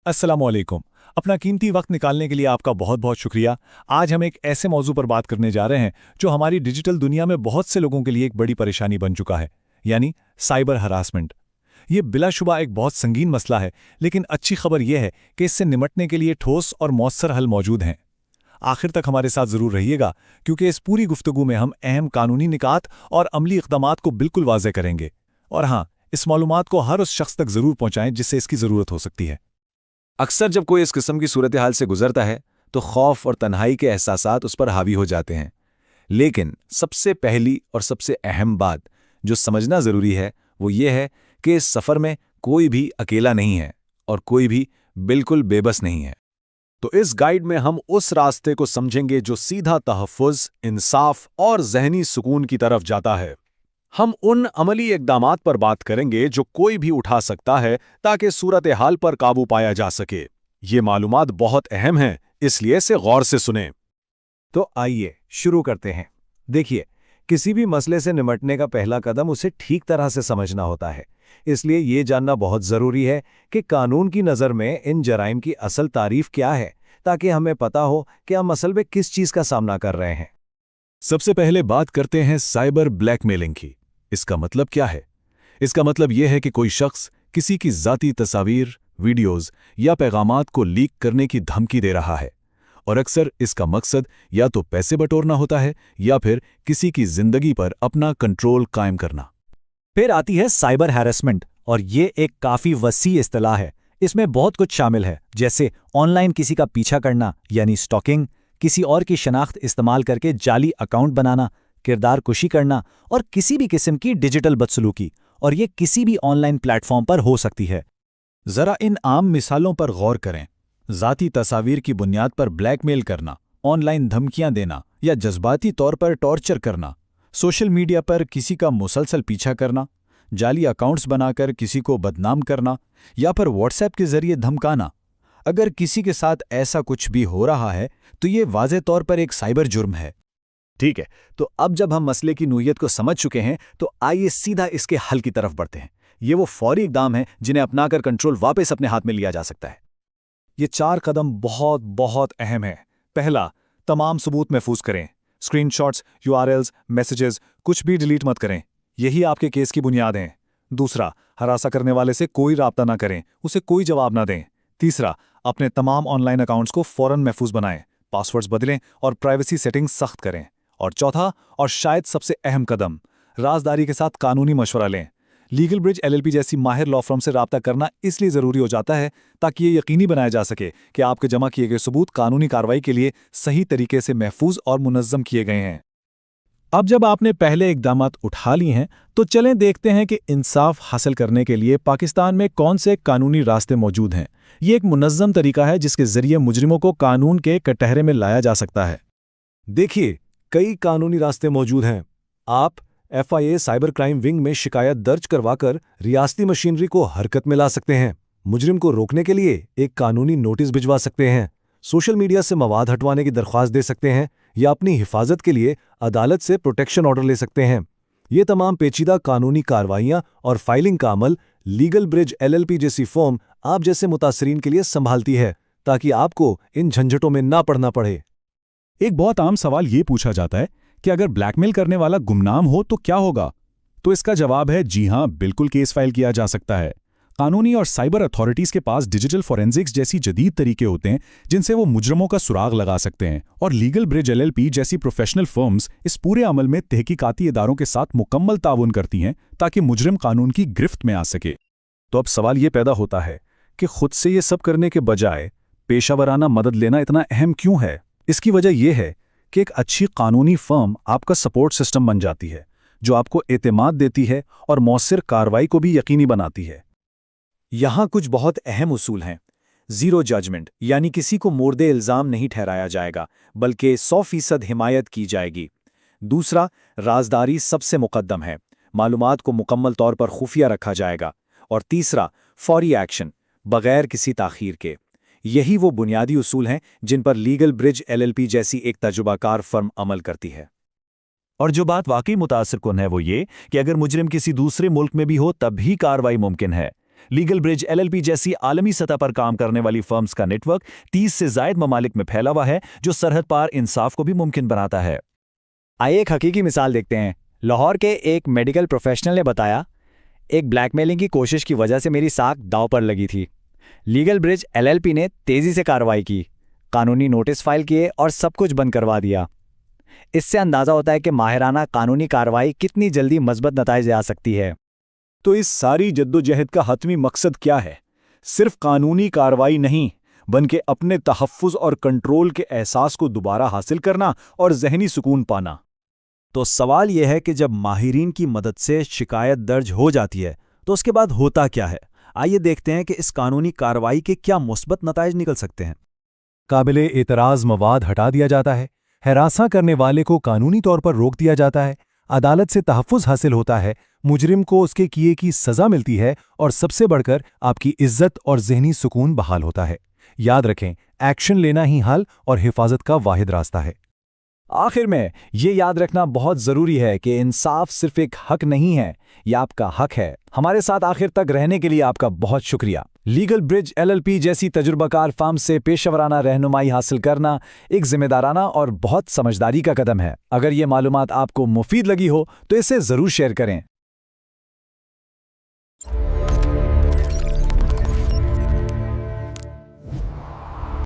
अस्सलामुअलैकुम। अपना कीमती वक्त निकालने के लिए आपका बहुत बहुत शुक्रिया। आज हम एक ऐसे मौजू पर बात करने जा रहे हैं जो हमारी डिजिटल दुनिया में बहुत से लोगों के लिए एक बड़ी परेशानी बन चुका है, यानी साइबर हरासमेंट। ये बिलाशुबा एक बहुत संगीन मसला है, लेकिन अच्छी खबर यह है कि इससे निपटने के लिए ठोस और मौसर हल मौजूद हैं। आखिर तक हमारे साथ ज़रूर रहिएगा, क्योंकि इस पूरी गुफ्तगू में हम अहम कानूनी निकात और अमली इक़दामात को बिल्कुल वाज़ेह करेंगे। और हाँ, इस मालूमात को हर उस शख्स तक ज़रूर पहुँचाएं जिससे इसकी ज़रूरत हो सकती है। अक्सर जब कोई इस किस्म की सूरत हाल से गुजरता है तो खौफ और तन्हाई के एहसासात उस पर हावी हो जाते हैं। लेकिन सबसे पहली और सबसे अहम बात जो समझना ज़रूरी है वो ये है कि इस सफ़र में कोई भी अकेला नहीं है और कोई भी बिल्कुल बेबस नहीं है। तो इस गाइड में हम उस रास्ते को समझेंगे जो सीधा तहफ़्फ़ुज़, इंसाफ और ज़हनी सुकून की तरफ जाता है। हम उन अमली इक़दामात पर बात करेंगे जो कोई भी उठा सकता है ताकि सूरत हाल पर काबू पाया जा सके। ये मालूमात बहुत अहम हैं, इसलिए इसे गौर से सुनें। तो आइए शुरू करते हैं। देखिए, किसी भी मसले से निपटने का पहला कदम उसे ठीक तरह से समझना होता है। इसलिए ये जानना बहुत ज़रूरी है कि कानून की नज़र में इन जराइम की असल तारीफ क्या है, ताकि हमें पता हो कि हम असल में किस चीज़ का सामना कर रहे हैं। सबसे पहले बात करते हैं साइबर ब्लैकमेलिंग की। इसका मतलब क्या है? इसका मतलब यह है कि कोई शख्स किसी की ज़ाती तस्वीर, वीडियोज़ या पैगामात को लीक करने की धमकी दे रहा है, और अक्सर इसका मकसद या तो पैसे बटोरना होता है या फिर किसी की ज़िंदगी पर अपना कंट्रोल कायम करना। फिर आती है साइबर हैरेसमेंट, और ये एक काफ़ी वसी इस्तिलाह है। इसमें बहुत कुछ शामिल है, जैसे ऑनलाइन किसी का पीछा करना यानी स्टॉकिंग, किसी और की शनाख्त इस्तेमाल करके जाली अकाउंट बनाना, किरदार कुशी करना और किसी भी किस्म की डिजिटल बदसलूकी, और ये किसी भी ऑनलाइन प्लेटफॉर्म पर हो सकती है। ज़रा इन आम मिसालों पर गौर करें। ज़ाती तस्वीर की बुनियाद पर ब्लैकमेल करना, ऑनलाइन धमकियां देना या जज्बाती तौर पर टॉर्चर करना, सोशल मीडिया पर किसी का मुसलसल पीछा करना, जाली अकाउंट्स बनाकर किसी को बदनाम करना या फिर व्हाट्सएप के जरिए धमकाना। अगर किसी के साथ ऐसा कुछ भी हो रहा है तो ये वाज़े तौर पर एक साइबर जुर्म है। ठीक है, तो अब जब हम मसले की नोयत को समझ चुके हैं तो आइए सीधा इसके हल की तरफ बढ़ते हैं। ये वो फौरी इक़दाम हैं जिन्हें अपनाकर कंट्रोल वापस अपने हाथ में लिया जा सकता है। ये 4 कदम बहुत बहुत अहम हैं। पहला, तमाम सबूत महफूज करें। स्क्रीनशॉट्स, यूआरएल्स, मैसेजेस, कुछ भी डिलीट मत करें। यही आपके केस की बुनियाद हैं। दूसरा, हरासा करने वाले से कोई राब्ता ना करें, उसे कोई जवाब ना दें। तीसरा, अपने तमाम ऑनलाइन अकाउंट्स को फ़ौरन महफूज बनाएं, पासवर्ड्स बदलें और प्राइवेसी सेटिंग्स सख्त करें। और चौथा, और शायद सबसे अहम कदम, राजदारी के साथ कानूनी मशवरा लें। लीगल ब्रिज एलएलपी जैसी माहिर लॉ फर्म से राब्ता करना इसलिए ज़रूरी हो जाता है ताकि ये यकीनी बनाया जा सके कि आपके जमा किए गए सबूत कानूनी कार्रवाई के लिए सही तरीके से महफूज और मुनज़्ज़म किए गए हैं। अब जब आपने पहले इक़दामात उठा लिए हैं तो चलें देखते हैं कि इंसाफ हासिल करने के लिए पाकिस्तान में कौन से कानूनी रास्ते मौजूद हैं। ये एक मुनज़्ज़म तरीका है जिसके ज़रिए मुजरिमों को कानून के कटहरे में लाया जा सकता है। देखिए, कई कानूनी रास्ते मौजूद हैं। आप एफआईए साइबर क्राइम विंग में शिकायत दर्ज करवाकर रियासती मशीनरी को हरकत में ला सकते हैं। मुजरिम को रोकने के लिए एक कानूनी नोटिस भिजवा सकते हैं, सोशल मीडिया से मवाद हटवाने की दरख्वास्त दे सकते हैं या अपनी हिफाजत के लिए अदालत से प्रोटेक्शन ऑर्डर ले सकते हैं। ये तमाम पेचीदा कानूनी कार्रवाइयाँ और फाइलिंग का अमल लीगल ब्रिज एलएलपी जैसी फर्म आप जैसे मुतासरीन के लिए संभालती है, ताकि आपको इन झंझटों में ना पड़ना पड़े। एक बहुत आम सवाल ये पूछा जाता है कि अगर ब्लैकमेल करने वाला गुमनाम हो तो क्या होगा? तो इसका जवाब है जी हां, बिल्कुल केस फाइल किया जा सकता है। कानूनी और साइबर अथॉरिटीज़ के पास डिजिटल फॉरेंसिक्स जैसी जदीद तरीके होते हैं जिनसे वो मुजरमों का सुराग लगा सकते हैं, और लीगल ब्रिज एलएलपी जैसी प्रोफेशनल फर्म्स इस पूरे अमल में तहकीकाती इदारों के साथ मुकम्मल ताउन करती हैं ताकि मुजरिम कानून की गिरफ्त में आ सके। तो अब सवाल ये पैदा होता है कि खुद से ये सब करने के बजाय पेशावराना मदद लेना इतना अहम क्यों है? इसकी वजह यह है कि एक अच्छी कानूनी फर्म आपका सपोर्ट सिस्टम बन जाती है, जो आपको एतमाद देती है और मौसर कार्रवाई को भी यकीनी बनाती है। यहाँ कुछ बहुत अहम उसूल हैं। ज़ीरो जजमेंट, यानी किसी को मुर्दे इल्ज़ाम नहीं ठहराया जाएगा, बल्कि 100% हिमायत की जाएगी। दूसरा, राजदारी सबसे मुकद्दम है, मालूमात को मुकम्मल तौर पर खुफिया रखा जाएगा। और तीसरा, फौरी एक्शन, बगैर किसी ताख़ीर के। यही वो बुनियादी उसूल हैं जिन पर लीगल ब्रिज एलएलपी जैसी एक तजुर्बाकार फर्म अमल करती है। और जो बात वाकई मुतासिर कुन है वो ये कि अगर मुजरिम किसी दूसरे मुल्क में भी हो तब भी कार्रवाई मुमकिन है। लीगल ब्रिज एलएलपी जैसी आलमी सतह पर काम करने वाली फर्म्स का नेटवर्क 30 से ज्यादा ममालिक में फैला हुआ है, जो सरहद पार इंसाफ को भी मुमकिन बनाता है। आइए एक हकीकी मिसाल देखते हैं। लाहौर के एक मेडिकल प्रोफेशनल ने बताया, एक ब्लैकमेलिंग की कोशिश की वजह से मेरी साख दांव पर लगी थी। लीगल ब्रिज एलएलपी ने तेजी से कार्रवाई की, कानूनी नोटिस फाइल किए और सब कुछ बंद करवा दिया। इससे अंदाजा होता है कि माहिराना कानूनी कार्रवाई कितनी जल्दी मजबूत नताइज आ सकती है। तो इस सारी जद्दोजहद का हतमी मकसद क्या है? सिर्फ कानूनी कार्रवाई नहीं, बल्कि अपने तहफ़्फ़ुज़ और कंट्रोल के एहसास को दोबारा हासिल करना और ज़हनी सुकून पाना। तो सवाल यह है कि जब माहिरीन की मदद से शिकायत दर्ज हो जाती है तो उसके बाद होता क्या है? आइए देखते हैं कि इस कानूनी कार्रवाई के क्या मुस्बत नताइज निकल सकते हैं। काबिले एतराज़ मवाद हटा दिया जाता है, हरासा करने वाले को कानूनी तौर पर रोक दिया जाता है, अदालत से तहफ़्फ़ुज़ हासिल होता है, मुजरिम को उसके किए की सज़ा मिलती है और सबसे बढ़कर आपकी इज्जत और ज़हनी सुकून बहाल होता है। याद रखें, एक्शन लेना ही हल और हिफाजत का वाहिद रास्ता है। आखिर में ये याद रखना बहुत ज़रूरी है कि इंसाफ सिर्फ एक हक नहीं है, यह आपका हक है। हमारे साथ आखिर तक रहने के लिए आपका बहुत शुक्रिया। लीगल ब्रिज एलएलपी जैसी तजुर्बाकार फर्म से पेशेवराना रहनुमाई हासिल करना एक जिम्मेदाराना और बहुत समझदारी का कदम है। अगर ये मालूमात आपको मुफीद लगी हो तो इसे ज़रूर शेयर करें।